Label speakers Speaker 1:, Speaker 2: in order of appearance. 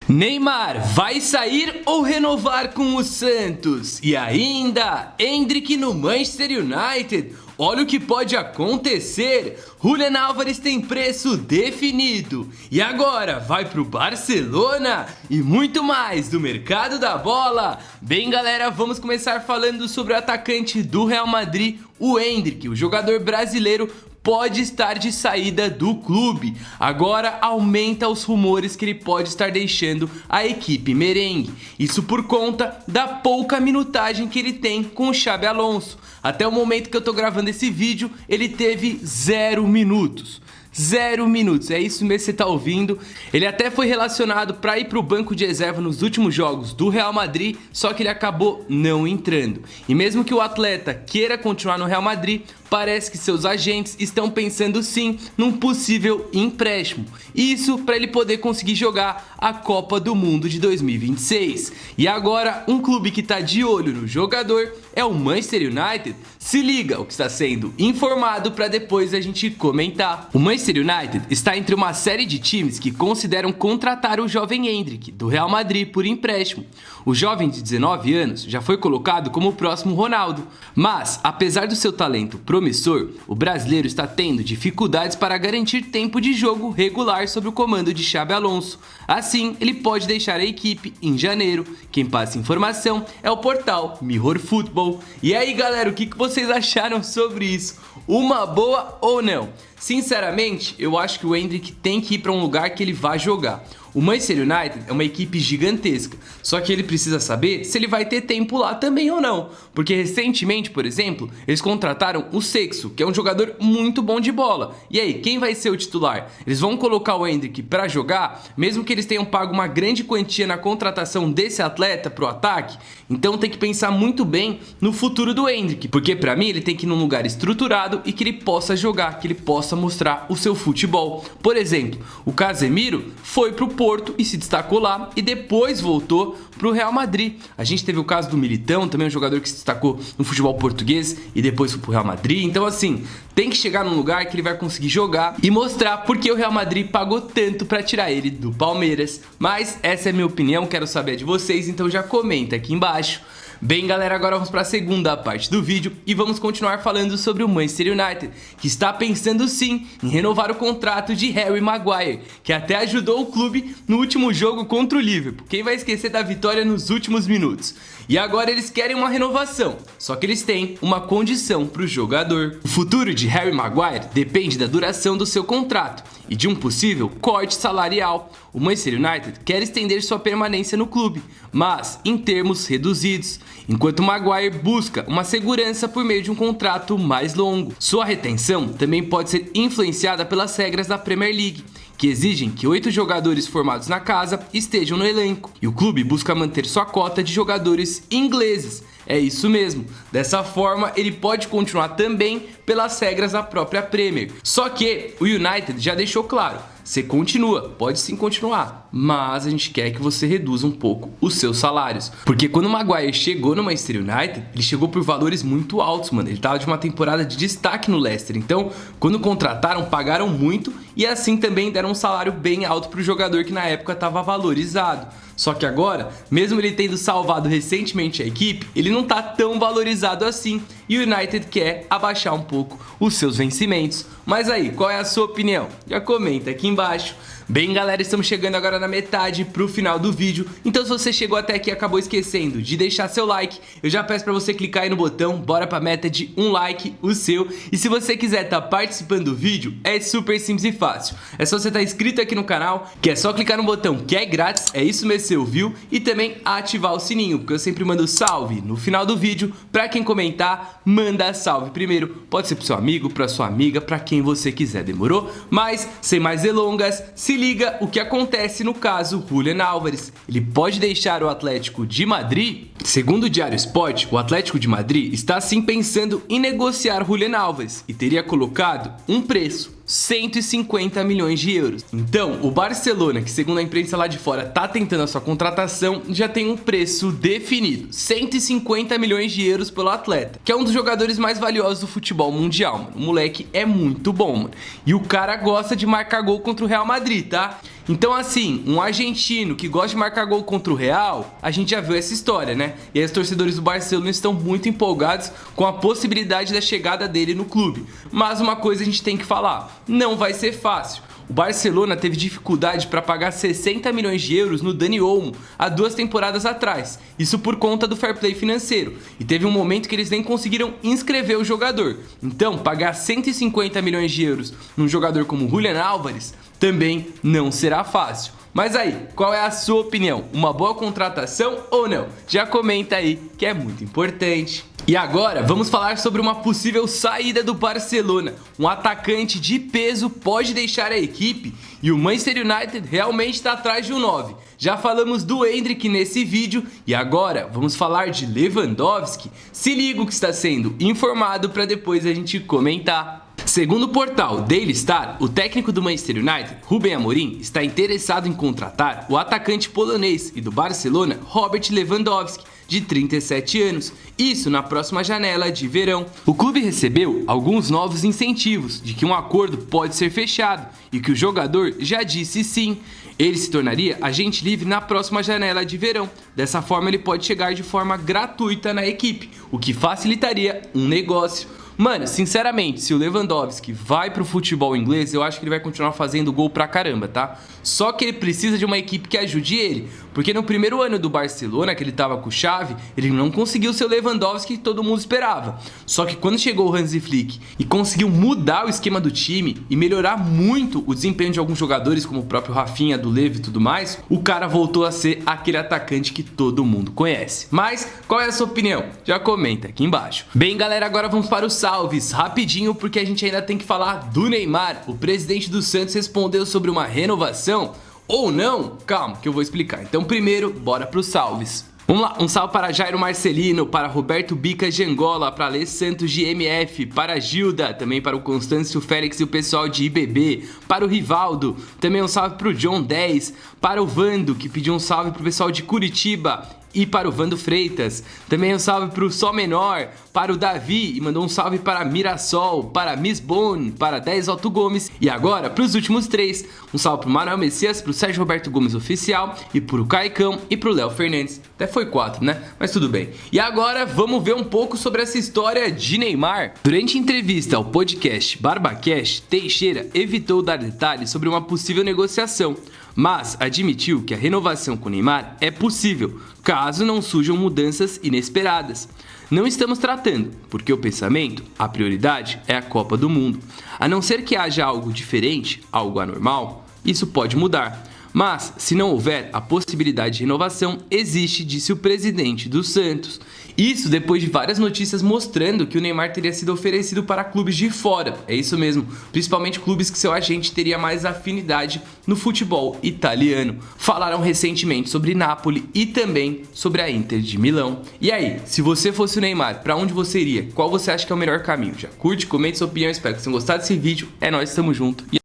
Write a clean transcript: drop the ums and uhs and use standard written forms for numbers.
Speaker 1: Neymar vai sair ou renovar com o Santos? E ainda, Endrick no Manchester United. Olha o que pode acontecer. Julián Álvares tem preço definido. E agora vai pro Barcelona e muito mais do mercado da bola. Bem, galera, vamos começar falando sobre o atacante do Real Madrid, o Endrick, o jogador brasileiro. Pode estar de saída do clube. Agora aumenta os rumores que ele pode estar deixando a equipe merengue. Isso por conta da pouca minutagem que ele tem com o Xabi Alonso. Até o momento que eu tô gravando esse vídeo, ele teve 0 minutos. 0 minutos, é isso mesmo que você tá ouvindo. Ele até foi relacionado para ir para o banco de reserva nos últimos jogos do Real Madrid, só que ele acabou não entrando. E mesmo que o atleta queira continuar no Real Madrid, parece que seus agentes estão pensando sim num possível empréstimo. Isso para ele poder conseguir jogar a Copa do Mundo de 2026. E agora, um clube que está de olho no jogador é o Manchester United. Se liga o que está sendo informado para depois a gente comentar. O Manchester United está entre uma série de times que consideram contratar o jovem Endrick do Real Madrid por empréstimo. O jovem de 19 anos já foi colocado como o próximo Ronaldo, mas apesar do seu talento promissor, o brasileiro está tendo dificuldades para garantir tempo de jogo regular sob o comando de Xabi Alonso. Assim, ele pode deixar a equipe em janeiro. Quem passa informação é o portal Mirror Football. E aí, galera, o que vocês acharam sobre isso? Uma boa ou não? Sinceramente, eu acho que o Endrick tem que ir para um lugar que ele vai jogar. O Manchester United é uma equipe gigantesca, só que ele precisa saber se ele vai ter tempo lá também ou não. Porque recentemente, por exemplo, eles contrataram o Sexo, que é um jogador muito bom de bola. E aí, quem vai ser o titular? Eles vão colocar o Endrick para jogar, mesmo que eles tenham pago uma grande quantia na contratação desse atleta para o ataque? Então tem que pensar muito bem no futuro do Endrick, porque para mim ele tem que ir num lugar estruturado e que ele possa jogar, que ele possa mostrar o seu futebol. Por exemplo, o Casemiro foi pro Porto e se destacou lá e depois voltou pro Real Madrid. A gente teve o caso do Militão, também um jogador que se destacou no futebol português e depois foi pro Real Madrid. Então assim, tem que chegar num lugar que ele vai conseguir jogar e mostrar porque o Real Madrid pagou tanto para tirar ele do Palmeiras. Mas essa é a minha opinião, quero saber de vocês, então já comenta aqui embaixo. Bem, galera, agora vamos para a segunda parte do vídeo e vamos continuar falando sobre o Manchester United, que está pensando sim em renovar o contrato de Harry Maguire, que até ajudou o clube no último jogo contra o Liverpool. Quem vai esquecer da vitória nos últimos minutos? E agora eles querem uma renovação, só que eles têm uma condição para o jogador. O futuro de Harry Maguire depende da duração do seu contrato e de um possível corte salarial. O Manchester United quer estender sua permanência no clube, mas em termos reduzidos, enquanto Maguire busca uma segurança por meio de um contrato mais longo. Sua retenção também pode ser influenciada pelas regras da Premier League, que exigem que 8 jogadores formados na casa estejam no elenco, e o clube busca manter sua cota de jogadores ingleses. É isso mesmo, dessa forma ele pode continuar também pelas regras da própria Premier. Só que o United já deixou claro, você continua, pode sim continuar, mas a gente quer que você reduza um pouco os seus salários. Porque quando o Maguire chegou no Manchester United, ele chegou por valores muito altos, mano. Ele tava de uma temporada de destaque no Leicester. Então, quando contrataram, pagaram muito e assim também deram um salário bem alto pro jogador que na época estava valorizado. Só que agora, mesmo ele tendo salvado recentemente a equipe, ele não tá tão valorizado assim e o United quer abaixar um pouco os seus vencimentos. Mas aí, qual é a sua opinião? Já comenta aqui embaixo. Bem, galera, estamos chegando agora na metade pro final do vídeo, então se você chegou até aqui e acabou esquecendo de deixar seu like, eu já peço pra você clicar aí no botão, bora pra meta de um like, o seu. E se você quiser estar participando do vídeo, é super simples e fácil. É só você estar inscrito aqui no canal, que é só clicar no botão que é grátis, é isso mesmo, você ouviu, e também ativar o sininho, porque eu sempre mando salve no final do vídeo. Pra quem comentar, manda salve primeiro, pode ser pro seu amigo, pra sua amiga, pra quem você quiser, demorou? Mas, sem mais delongas, se liga o que acontece no caso Julián Álvares. Ele pode deixar o Atlético de Madrid? Segundo o Diário Sport, o Atlético de Madrid está sim pensando em negociar Julián Álvares e teria colocado um preço: 150 milhões de euros. Então, o Barcelona, que segundo a imprensa lá de fora tá tentando a sua contratação, já tem um preço definido: 150 milhões de euros pelo atleta, que é um dos jogadores mais valiosos do futebol mundial, mano. O moleque é muito bom, mano. E o cara gosta de marcar gol contra o Real Madrid, tá? Então assim, um argentino que gosta de marcar gol contra o Real, a gente já viu essa história, né? E aí os torcedores do Barcelona estão muito empolgados com a possibilidade da chegada dele no clube. Mas uma coisa a gente tem que falar, não vai ser fácil. O Barcelona teve dificuldade para pagar 60 milhões de euros no Dani Olmo há 2 temporadas atrás, isso por conta do fair play financeiro, e teve um momento que eles nem conseguiram inscrever o jogador. Então, pagar 150 milhões de euros num jogador como Julián Álvares também não será fácil. Mas aí, qual é a sua opinião? Uma boa contratação ou não? Já comenta aí que é muito importante. E agora vamos falar sobre uma possível saída do Barcelona. Um atacante de peso pode deixar a equipe e o Manchester United realmente está atrás de um 9. Já falamos do Endrick nesse vídeo e agora vamos falar de Lewandowski. Se liga o que está sendo informado para depois a gente comentar. Segundo o portal Daily Star, o técnico do Manchester United, Ruben Amorim, está interessado em contratar o atacante polonês e do Barcelona, Robert Lewandowski, de 37 anos, isso na próxima janela de verão. O clube recebeu alguns novos incentivos de que um acordo pode ser fechado e que o jogador já disse sim. Ele se tornaria agente livre na próxima janela de verão. Dessa forma ele pode chegar de forma gratuita na equipe, o que facilitaria um negócio. Mano, sinceramente, se o Lewandowski vai pro futebol inglês, eu acho que ele vai continuar fazendo gol pra caramba, tá? Só que ele precisa de uma equipe que ajude ele, porque no primeiro ano do Barcelona, que ele tava com o Xavi, ele não conseguiu ser o Lewandowski que todo mundo esperava. Só que quando chegou o Hansi Flick e conseguiu mudar o esquema do time e melhorar muito o desempenho de alguns jogadores, como o próprio Rafinha, do Levi e tudo mais, o cara voltou a ser aquele atacante que todo mundo conhece. Mas, qual é a sua opinião? Já comenta aqui embaixo. Bem, galera, agora vamos para o salves, rapidinho, porque a gente ainda tem que falar do Neymar. O presidente do Santos respondeu sobre uma renovação ou não? Calma que eu vou explicar. Então primeiro, bora pro salves. Vamos lá, um salve para Jairo Marcelino, para Roberto Bica de Angola, para Alê Santos de MF, para Gilda, também para o Constâncio Félix e o pessoal de IBB, para o Rivaldo, também um salve para o John 10, para o Vando, que pediu um salve para o pessoal de Curitiba, e para o Vando Freitas, também um salve para o Sol Menor, para o Davi e mandou um salve para Mirassol, para Miss Bone, para 10 Otto Gomes e agora para os últimos 3, um salve para o Manuel Messias, para o Sérgio Roberto Gomes Oficial e para o Caicão e para o Léo Fernandes, até foi 4 né, mas tudo bem. E agora vamos ver um pouco sobre essa história de Neymar. Durante entrevista ao podcast BarbaCast, Teixeira evitou dar detalhes sobre uma possível negociação, mas admitiu que a renovação com Neymar é possível, caso não surjam mudanças inesperadas. Não estamos tratando, porque o pensamento, a prioridade é a Copa do Mundo. A não ser que haja algo diferente, algo anormal, isso pode mudar. Mas, se não houver a possibilidade de renovação, existe, disse o presidente do Santos. Isso depois de várias notícias mostrando que o Neymar teria sido oferecido para clubes de fora. É isso mesmo, principalmente clubes que seu agente teria mais afinidade no futebol italiano. Falaram recentemente sobre Napoli e também sobre a Inter de Milão. E aí, se você fosse o Neymar, para onde você iria? Qual você acha que é o melhor caminho? Já curte, comente sua opinião, espero que vocês tenham gostado desse vídeo. É nóis, tamo junto.